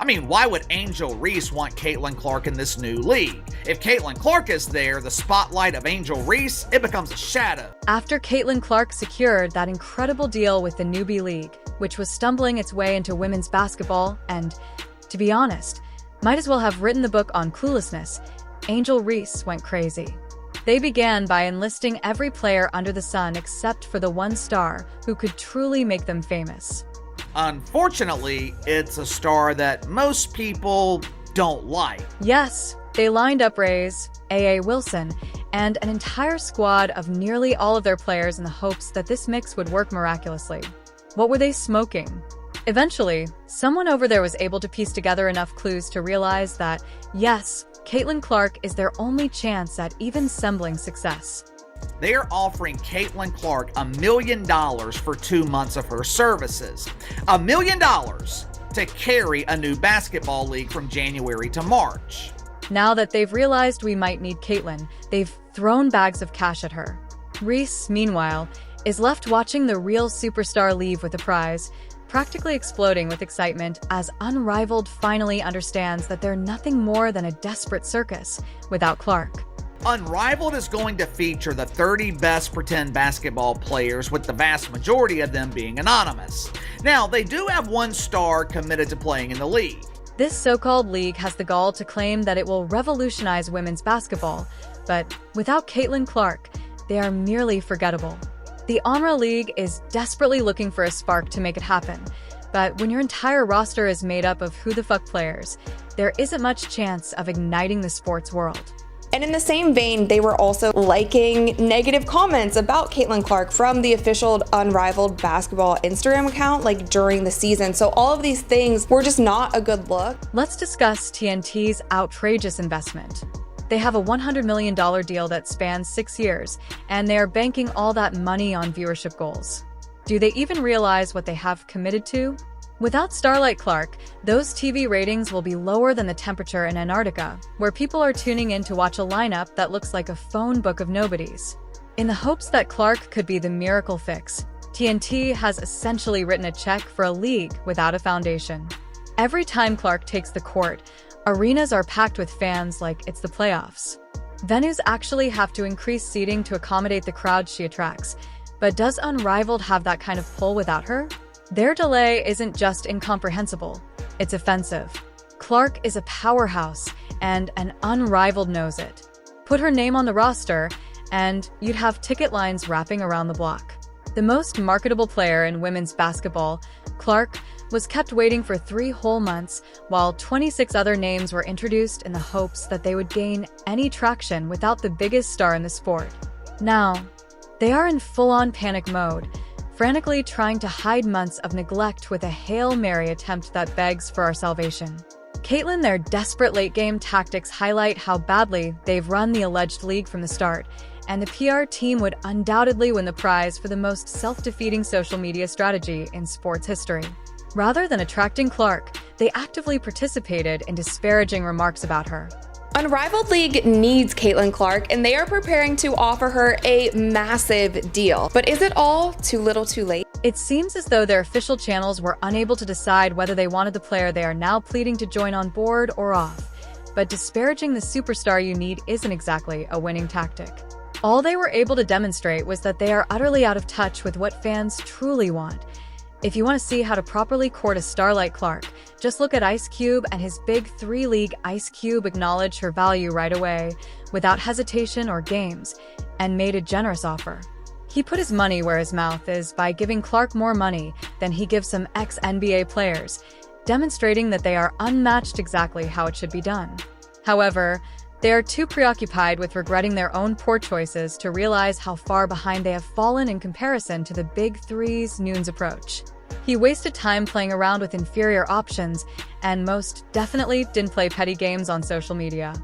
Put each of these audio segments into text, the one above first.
Why would Angel Reese want Caitlin Clark in this new league? If Caitlin Clark is there, the spotlight of Angel Reese, it becomes a shadow. After Caitlin Clark secured that incredible deal with the newbie league, which was stumbling its way into women's basketball and, to be honest, might as well have written the book on cluelessness, Angel Reese went crazy. They began by enlisting every player under the sun except for the one star who could truly make them famous. Unfortunately, it's a star that most people don't like. Yes, they lined up Rays, A.A. Wilson, and an entire squad of nearly all of their players in the hopes that this mix would work miraculously. What were they smoking? Eventually, someone over there was able to piece together enough clues to realize that, yes, Caitlin Clark is their only chance at even sembling success. They are offering Caitlin Clark $1 million for 2 months of her services. $1 million to carry a new basketball league from January to March. Now that they've realized we might need Caitlin, they've thrown bags of cash at her. Reese, meanwhile, is left watching the real superstar leave with the prize, practically exploding with excitement as Unrivaled finally understands that they're nothing more than a desperate circus without Clark. Unrivaled is going to feature the 30 best pretend basketball players, with the vast majority of them being anonymous. Now, they do have one star committed to playing in the league. This so-called league has the gall to claim that it will revolutionize women's basketball, but without Caitlin Clark, they are merely forgettable. The Unrivaled League is desperately looking for a spark to make it happen, but when your entire roster is made up of who-the-fuck players, there isn't much chance of igniting the sports world. And in the same vein, they were also liking negative comments about Caitlin Clark from the official Unrivaled basketball Instagram account, during the season. So all of these things were just not a good look. Let's discuss TNT's outrageous investment. They have a $100 million deal that spans 6 years, and they are banking all that money on viewership goals. Do they even realize what they have committed to? Without Starlight Clark, those TV ratings will be lower than the temperature in Antarctica, where people are tuning in to watch a lineup that looks like a phone book of nobodies. In the hopes that Clark could be the miracle fix, TNT has essentially written a check for a league without a foundation. Every time Clark takes the court, arenas are packed with fans like it's the playoffs. Venues actually have to increase seating to accommodate the crowd she attracts, but does Unrivaled have that kind of pull without her? Their delay isn't just incomprehensible, it's offensive. Clark is a powerhouse, and an Unrivaled knows it. Put her name on the roster, and you'd have ticket lines wrapping around the block. The most marketable player in women's basketball, Clark, was kept waiting for 3 whole months, while 26 other names were introduced in the hopes that they would gain any traction without the biggest star in the sport. Now, they are in full-on panic mode, frantically trying to hide months of neglect with a Hail Mary attempt that begs for our salvation. Caitlin, their desperate late-game tactics highlight how badly they've run the alleged league from the start, and the PR team would undoubtedly win the prize for the most self-defeating social media strategy in sports history. Rather than attracting Clark, they actively participated in disparaging remarks about her. Unrivaled League needs Caitlin Clark, and they are preparing to offer her a massive deal. But is it all too little too late? It seems as though their official channels were unable to decide whether they wanted the player they are now pleading to join on board or off. But disparaging the superstar you need isn't exactly a winning tactic. All they were able to demonstrate was that they are utterly out of touch with what fans truly want. If you want to see how to properly court a star like Clark, just look at Ice Cube and his big 3-league Ice Cube acknowledged her value right away, without hesitation or games, and made a generous offer. He put his money where his mouth is by giving Clark more money than he gives some ex-NBA players, demonstrating that they are unmatched exactly how it should be done. However, they are too preoccupied with regretting their own poor choices to realize how far behind they have fallen in comparison to the Big Three's Noon's approach. He wasted time playing around with inferior options and most definitely didn't play petty games on social media.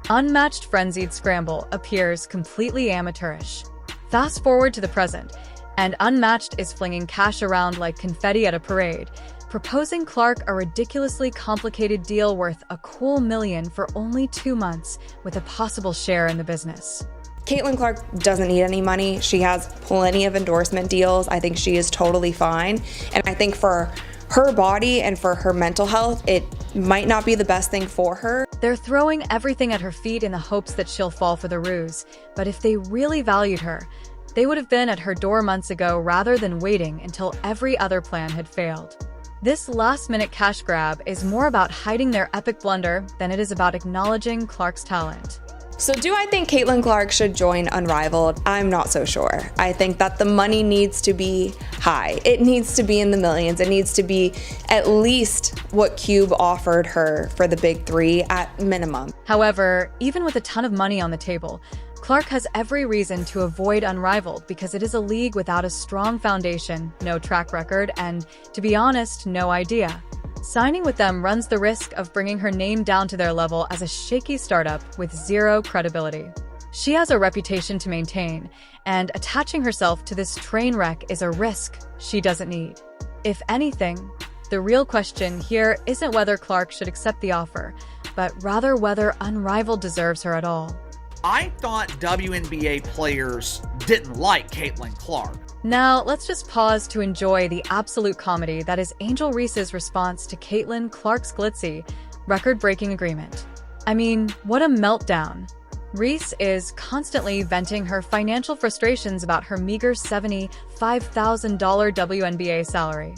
Unmatched Frenzied Scramble appears completely amateurish. Fast forward to the present, and Unmatched is flinging cash around like confetti at a parade, proposing Clark a ridiculously complicated deal worth a cool $1 million for only 2 months, with a possible share in the business. Caitlin Clark doesn't need any money. She has plenty of endorsement deals. I think she is totally fine. And I think for her body and for her mental health, it might not be the best thing for her. They're throwing everything at her feet in the hopes that she'll fall for the ruse. But if they really valued her, they would have been at her door months ago rather than waiting until every other plan had failed. This last-minute cash grab is more about hiding their epic blunder than it is about acknowledging Clark's talent. So do I think Caitlin Clark should join Unrivaled? I'm not so sure. I think that the money needs to be high. It needs to be in the millions. It needs to be at least what Cube offered her for the big three at minimum. However, even with a ton of money on the table, Clark has every reason to avoid Unrivaled because it is a league without a strong foundation, no track record, and, to be honest, no idea. Signing with them runs the risk of bringing her name down to their level as a shaky startup with zero credibility. She has a reputation to maintain, and attaching herself to this train wreck is a risk she doesn't need. If anything, the real question here isn't whether Clark should accept the offer, but rather whether Unrivaled deserves her at all. I thought WNBA players didn't like Caitlin Clark. Now, let's just pause to enjoy the absolute comedy that is Angel Reese's response to Caitlin Clark's glitzy, record-breaking agreement. I mean, what a meltdown. Reese is constantly venting her financial frustrations about her meager $75,000 WNBA salary.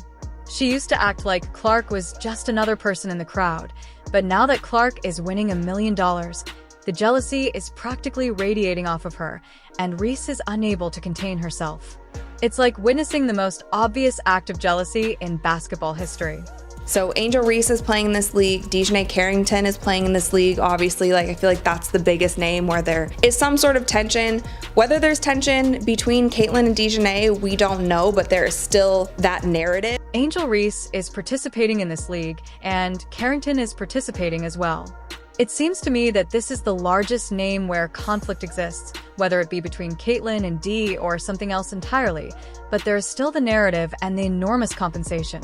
She used to act like Clark was just another person in the crowd, but now that Clark is winning $1 million, the jealousy is practically radiating off of her, and Reese is unable to contain herself. It's like witnessing the most obvious act of jealousy in basketball history. So Angel Reese is playing in this league. Dejanay Carrington is playing in this league. Obviously, I feel like that's the biggest name where there is some sort of tension. Whether there's tension between Caitlin and Dejanay, we don't know, but there is still that narrative. Angel Reese is participating in this league, and Carrington is participating as well. It seems to me that this is the largest name where conflict exists, whether it be between Caitlin and Dee or something else entirely, but there is still the narrative and the enormous compensation.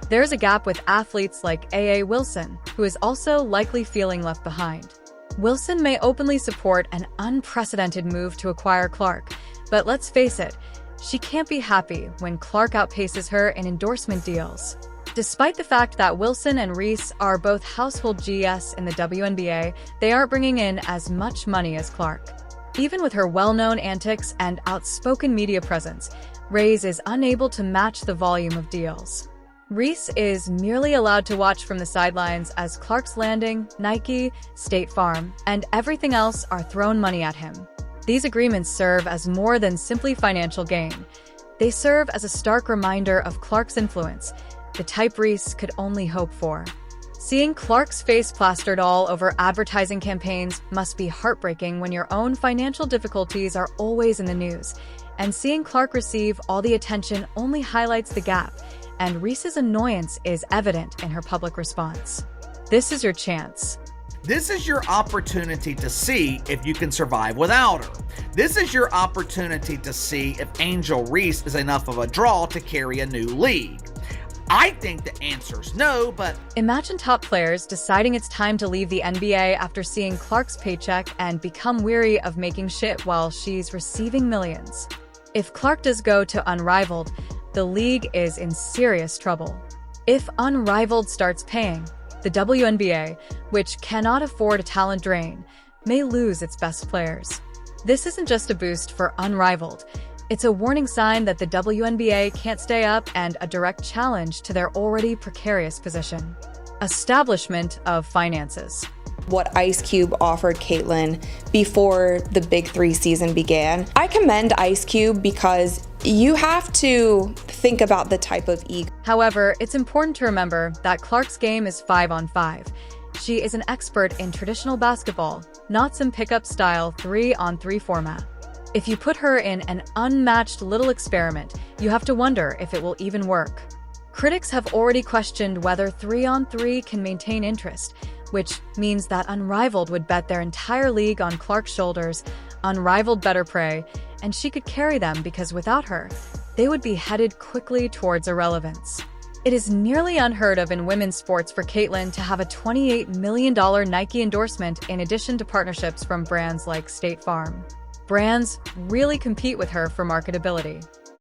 There is a gap with athletes like A.A. Wilson, who is also likely feeling left behind. Wilson may openly support an unprecedented move to acquire Clark, but let's face it, she can't be happy when Clark outpaces her in endorsement deals. Despite the fact that Wilson and Reese are both household GS in the WNBA, they aren't bringing in as much money as Clark. Even with her well-known antics and outspoken media presence, Reese is unable to match the volume of deals. Reese is merely allowed to watch from the sidelines as Clark's Landing, Nike, State Farm, and everything else are thrown money at him. These agreements serve as more than simply financial gain. They serve as a stark reminder of Clark's influence, the type Reese could only hope for. Seeing Clark's face plastered all over advertising campaigns must be heartbreaking when your own financial difficulties are always in the news, and seeing Clark receive all the attention only highlights the gap, and Reese's annoyance is evident in her public response. This is your chance. This is your opportunity to see if you can survive without her. This is your opportunity to see if Angel Reese is enough of a draw to carry a new league. I think the answer's no, but imagine top players deciding it's time to leave the NBA after seeing Clark's paycheck and become weary of making shit while she's receiving millions. If Clark does go to Unrivaled, the league is in serious trouble. If Unrivaled starts paying, the WNBA, which cannot afford a talent drain, may lose its best players. This isn't just a boost for Unrivaled. It's a warning sign that the WNBA can't stay up and a direct challenge to their already precarious position. Establishment of finances. What Ice Cube offered Caitlin before the Big Three season began. I commend Ice Cube because you have to think about the type of ego. However, it's important to remember that Clark's game is 5-on-5. She is an expert in traditional basketball, not some pickup style 3-on-3 format. If you put her in an unmatched little experiment, you have to wonder if it will even work. Critics have already questioned whether 3-on-3 can maintain interest, which means that Unrivaled would bet their entire league on Clark's shoulders, Unrivaled better pray, and she could carry them because without her, they would be headed quickly towards irrelevance. It is nearly unheard of in women's sports for Caitlin to have a $28 million Nike endorsement in addition to partnerships from brands like State Farm. Brands really compete with her for marketability.